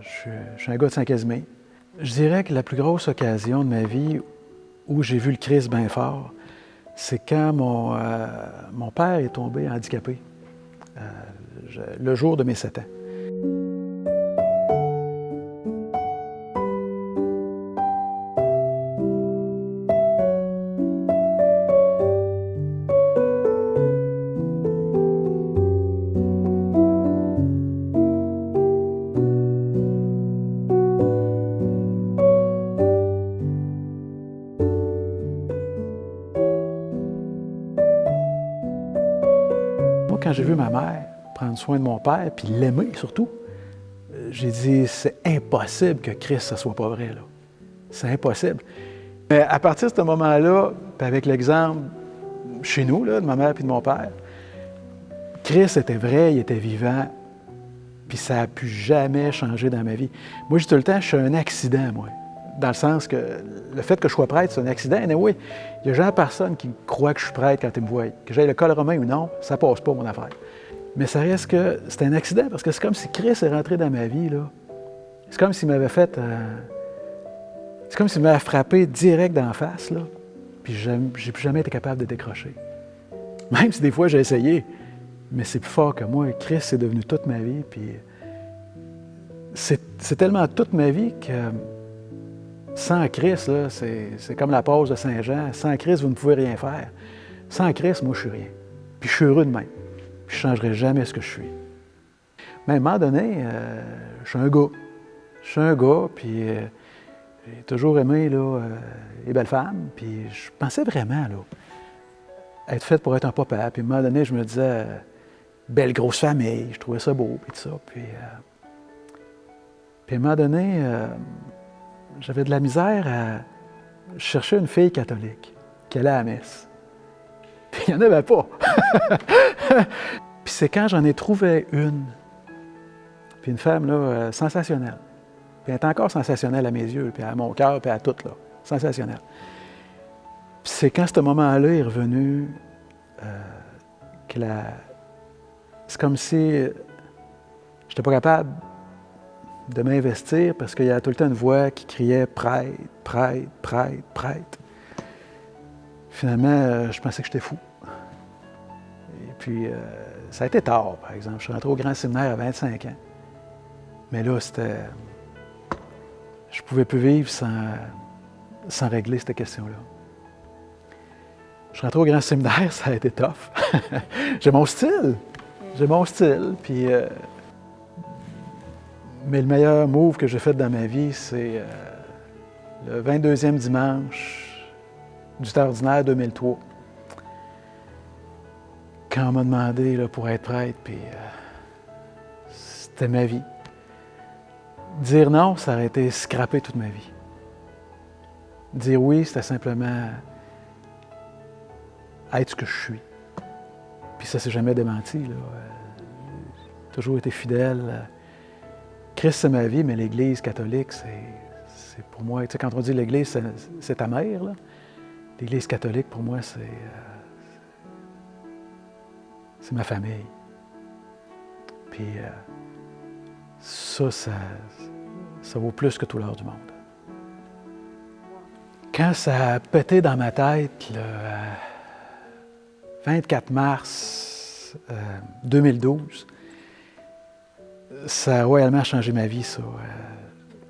Je suis un gars de Saint-Casimir. Je dirais que la plus grosse occasion de ma vie où j'ai vu le Christ bien fort, c'est quand mon père est tombé handicapé, le jour de mes 7 ans. Moi, quand j'ai vu ma mère prendre soin de mon père, puis l'aimer surtout, j'ai dit, c'est impossible que Christ, ça soit pas vrai, là. C'est impossible. Mais à partir de ce moment-là, puis avec l'exemple chez nous, là, de ma mère et de mon père, Christ était vrai, il était vivant, puis ça n'a plus jamais changé dans ma vie. Moi, je dis tout le temps, je suis un accident, moi. Dans le sens que le fait que je sois prêtre, c'est un accident. Et oui, il y a jamais personne qui croit que je suis prêtre quand ils me voient. Que j'aille le col romain ou non, ça passe pas, mon affaire. Mais ça reste que c'est un accident, parce que c'est comme si Christ est rentré dans ma vie, là. C'est comme s'il m'avait fait... c'est comme s'il m'avait frappé direct d'en face, là. Puis j'ai plus jamais été capable de décrocher. Même si des fois j'ai essayé, mais c'est plus fort que moi. Christ, c'est devenu toute ma vie, puis c'est tellement toute ma vie que sans Christ, là, c'est comme la pause de Saint Jean. Sans Christ, vous ne pouvez rien faire. Sans Christ, moi, je suis rien. Puis je suis heureux de même. Puis je ne changerai jamais ce que je suis. Mais à un moment donné, je suis un gars. Je suis un gars, puis j'ai toujours aimé là, les belles femmes. Puis je pensais vraiment là, être faite pour être un papa. Puis à un moment donné, je me disais, belle grosse famille, je trouvais ça beau, puis tout ça. Puis à un moment donné, j'avais de la misère à chercher une fille catholique qui allait à la messe. Puis il n'y en avait pas. Puis c'est quand j'en ai trouvé une, puis une femme là, sensationnelle. Puis elle est encore sensationnelle à mes yeux, puis à mon cœur, puis à tout, là. Sensationnelle. Puis c'est quand ce moment-là est revenu que c'est comme si je n'étais pas capable de m'investir parce qu'il y a tout le temps une voix qui criait « prêtre, prêtre, prêtre, prêtre ». Finalement, je pensais que j'étais fou. Et puis, ça a été tard, par exemple. Je suis rentré au grand séminaire à 25 ans. Mais là, c'était... Je ne pouvais plus vivre sans régler cette question-là. Je suis rentré au grand séminaire, ça a été tough. J'ai mon style. Puis... Mais le meilleur move que j'ai fait dans ma vie, c'est le 22e dimanche du temps ordinaire 2003. Quand on m'a demandé là, pour être prêtre, puis c'était ma vie. Dire non, ça aurait été scraper toute ma vie. Dire oui, c'était simplement être ce que je suis. Puis ça s'est jamais démenti, là. J'ai toujours été fidèle. Christ, c'est ma vie, mais l'Église catholique, c'est pour moi... Tu sais, quand on dit l'Église, c'est ta mère, là. L'Église catholique, pour moi, c'est ma famille. Puis ça vaut plus que tout l'or du monde. Quand ça a pété dans ma tête, le 24 mars 2012, ça a royalement changé ma vie, ça.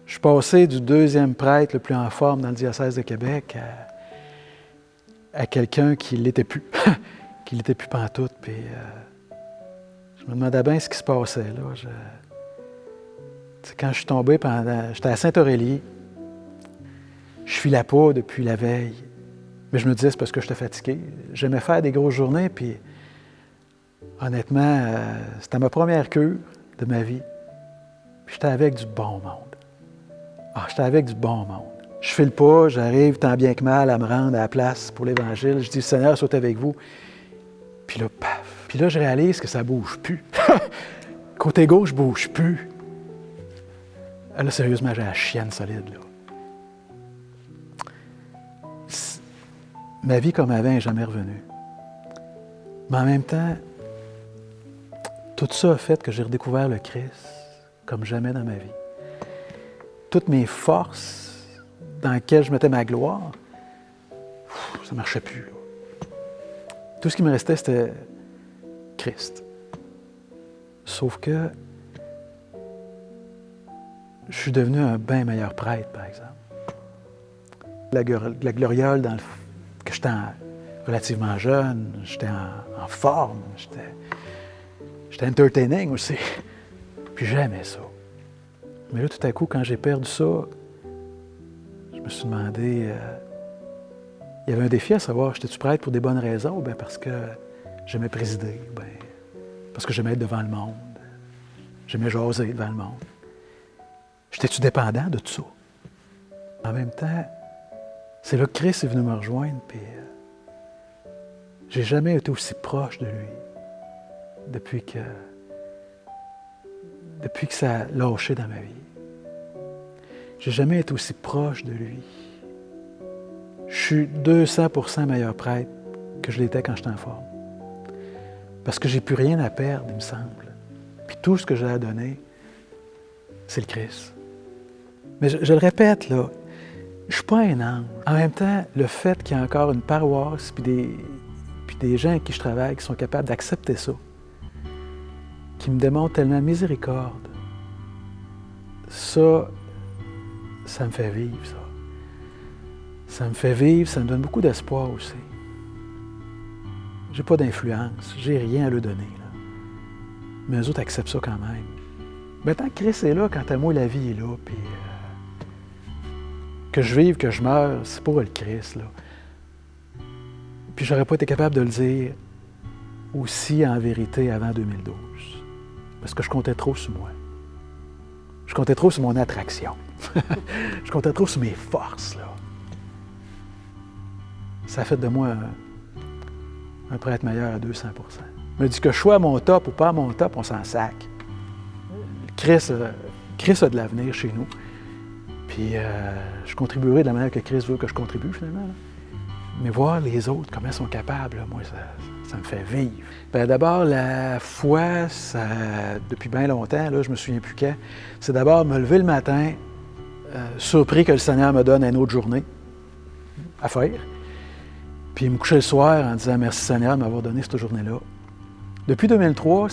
Je suis passé du deuxième prêtre le plus en forme dans le diocèse de Québec à quelqu'un qui ne l'était plus, qui ne l'était plus pantoute. Puis je me demandais bien ce qui se passait, là. Quand je suis tombé j'étais à Saint-Aurélie, je filais pas depuis la veille. Mais je me disais, c'est parce que j'étais fatigué. J'aimais faire des grosses journées, puis honnêtement, c'était ma première cure de ma vie. Puis j'étais avec du bon monde. J'étais avec du bon monde. Je file pas, j'arrive tant bien que mal à me rendre à la place pour l'Évangile. Je dis, le Seigneur soit avec vous. Puis là, paf. Puis là, je réalise que ça bouge plus. Côté gauche, je bouge plus. Là, sérieusement, j'ai la chienne solide, là. Ma vie comme avant n'est jamais revenue. Mais en même temps, tout ça a fait que j'ai redécouvert le Christ comme jamais dans ma vie. toutes mes forces dans lesquelles je mettais ma gloire, ça ne marchait plus. Tout ce qui me restait, c'était Christ. Sauf que je suis devenu un bien meilleur prêtre, par exemple. La gloriole, que j'étais relativement jeune, j'étais en forme, j'étais entertaining aussi. Puis j'aimais ça. Mais là, tout à coup, quand j'ai perdu ça, je me suis demandé... il y avait un défi à savoir, j'étais-tu prêtre pour des bonnes raisons? Bien parce que j'aimais présider, bien parce que j'aimais être devant le monde, j'aimais jaser devant le monde. J'étais-tu dépendant de tout ça? En même temps, c'est là que Christ est venu me rejoindre, puis j'ai jamais été aussi proche de lui depuis que ça a lâché dans ma vie. J'ai jamais été aussi proche de lui. Je suis 200% meilleur prêtre que je l'étais quand j'étais en forme. Parce que j'ai plus rien à perdre, il me semble. Puis tout ce que j'ai à donner, c'est le Christ. Mais je le répète, là, je ne suis pas un ange. En même temps, le fait qu'il y ait encore une paroisse puis des gens avec qui je travaille qui sont capables d'accepter ça, qui me démontrent tellement de miséricorde, ça me fait vivre, ça. Ça me fait vivre, ça me donne beaucoup d'espoir aussi. J'ai pas d'influence, j'ai rien à leur donner, là. Mais eux autres acceptent ça quand même. Mais tant que Christ est là, quant à moi, la vie est là, puis que je vive, que je meure, c'est pour le Christ, là. Puis j'aurais pas été capable de le dire aussi en vérité avant 2012. Parce que je comptais trop sur moi. Je comptais trop sur mon attraction. Je comptais trop sur mes forces, là. Ça a fait de moi un prêtre meilleur à 200%. Je me dis que je sois à mon top ou pas à mon top, on s'en sac. Christ a de l'avenir chez nous. Puis je contribuerai de la manière que Christ veut que je contribue, finalement, là. Mais voir les autres, comment ils sont capables, là, moi, ça me fait vivre. Bien, d'abord, la foi, depuis bien longtemps, là, je me souviens plus quand, c'est d'abord me lever le matin, surpris que le Seigneur me donne une autre journée à faire. Puis me coucher le soir en disant « Merci Seigneur de m'avoir donné cette journée-là ». Depuis 2003,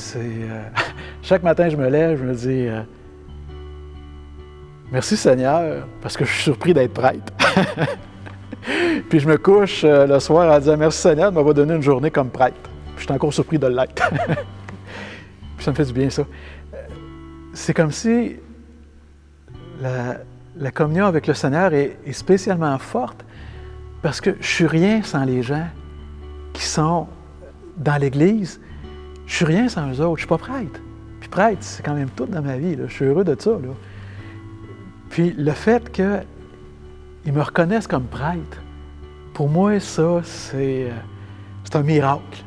chaque matin, je me lève, je me dis « Merci Seigneur, parce que je suis surpris d'être prêtre. » Puis je me couche le soir en disant « Merci Seigneur de m'avoir donné une journée comme prêtre. » Puis je suis encore surpris de l'être. Puis ça me fait du bien, ça. C'est comme si la communion avec le Seigneur est spécialement forte parce que je suis rien sans les gens qui sont dans l'Église. Je suis rien sans eux autres. Je ne suis pas prêtre. Puis prêtre, c'est quand même tout dans ma vie, là. Je suis heureux de ça, là. Puis le fait qu'ils me reconnaissent comme prêtre, pour moi, ça, c'est un miracle.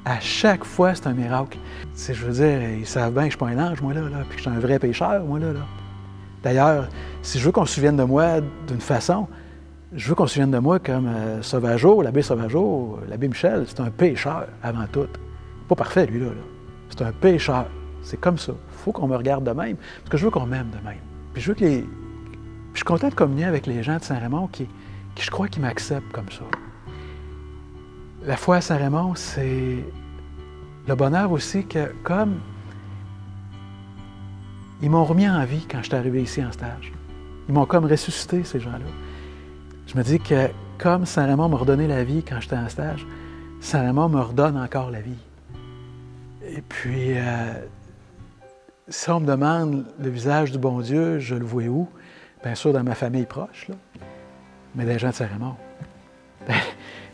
À chaque fois, c'est un miracle. Je veux dire, ils savent bien que je ne suis pas un ange, moi, là, puis que je suis un vrai pécheur, moi, là. D'ailleurs, si je veux qu'on se souvienne de moi d'une façon, je veux qu'on se souvienne de moi comme Sauvageau, l'abbé Sauvageau, l'abbé Michel, c'est un pécheur avant tout. Pas parfait, lui, là. C'est un pécheur. C'est comme ça. Il faut qu'on me regarde de même, parce que je veux qu'on m'aime de même. Puis je veux que je suis content de communier avec les gens de Saint-Raymond qui je crois qu'ils m'acceptent comme ça. La foi à Saint-Raymond, c'est le bonheur aussi que, comme ils m'ont remis en vie quand je suis arrivé ici en stage. Ils m'ont comme ressuscité, ces gens-là. Je me dis que comme Saint-Raymond m'a redonné la vie quand j'étais en stage, Saint-Raymond me redonne encore la vie. Et puis, si on me demande le visage du bon Dieu, je le vois où? Bien sûr, dans ma famille proche, là. Mais des gens de Saint-Raymond.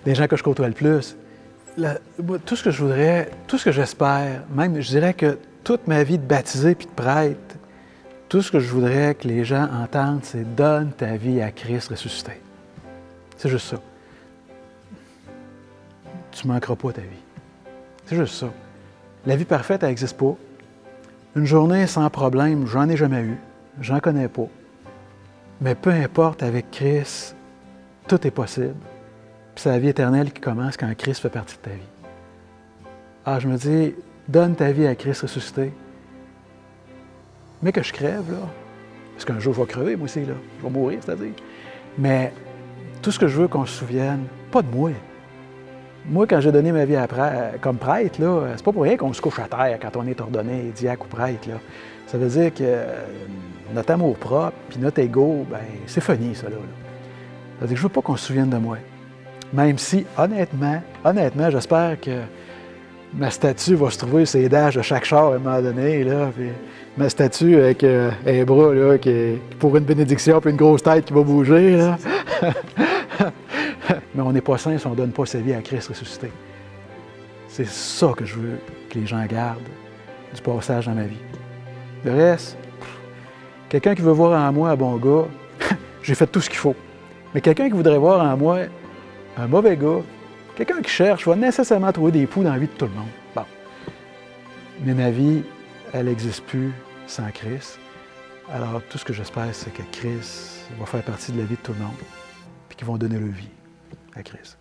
Des gens que je côtoie le plus. Tout ce que je voudrais, tout ce que j'espère, même je dirais que toute ma vie de baptisé puis de prêtre, tout ce que je voudrais que les gens entendent, c'est « Donne ta vie à Christ ressuscité ». C'est juste ça. Tu ne manqueras pas ta vie. C'est juste ça. La vie parfaite, elle n'existe pas. Une journée sans problème, j'en ai jamais eu. J'en connais pas. Mais peu importe, avec Christ, tout est possible. Puis c'est la vie éternelle qui commence quand Christ fait partie de ta vie. Alors je me dis, donne ta vie à Christ ressuscité. Mais que je crève, là, Parce qu'un jour, je vais crever, moi aussi, là. Je vais mourir, c'est-à-dire. Mais tout ce que je veux qu'on se souvienne, pas de moi. Moi, quand j'ai donné ma vie comme prêtre, là, c'est pas pour rien qu'on se couche à terre quand on est ordonné, diacre ou prêtre, là. Ça veut dire que notre amour propre puis notre ego, ben c'est fini, ça, là. Ça veut dire que je veux pas qu'on se souvienne de moi. Même si, honnêtement, j'espère que ma statue va se trouver sur les dash de chaque char à un moment donné, là. Puis ma statue avec un bras, là, qui pour une bénédiction puis une grosse tête qui va bouger, là. Mais on n'est pas saint si on ne donne pas sa vie à Christ ressuscité. C'est ça que je veux que les gens gardent du passage dans ma vie. Le reste, quelqu'un qui veut voir en moi un bon gars, j'ai fait tout ce qu'il faut. Mais quelqu'un qui voudrait voir en moi un mauvais gars, quelqu'un qui cherche, va nécessairement trouver des poux dans la vie de tout le monde. Bon. Mais ma vie, elle n'existe plus sans Christ. Alors, tout ce que j'espère, c'est que Christ va faire partie de la vie de tout le monde, puis qu'ils vont donner leur vie à Christ.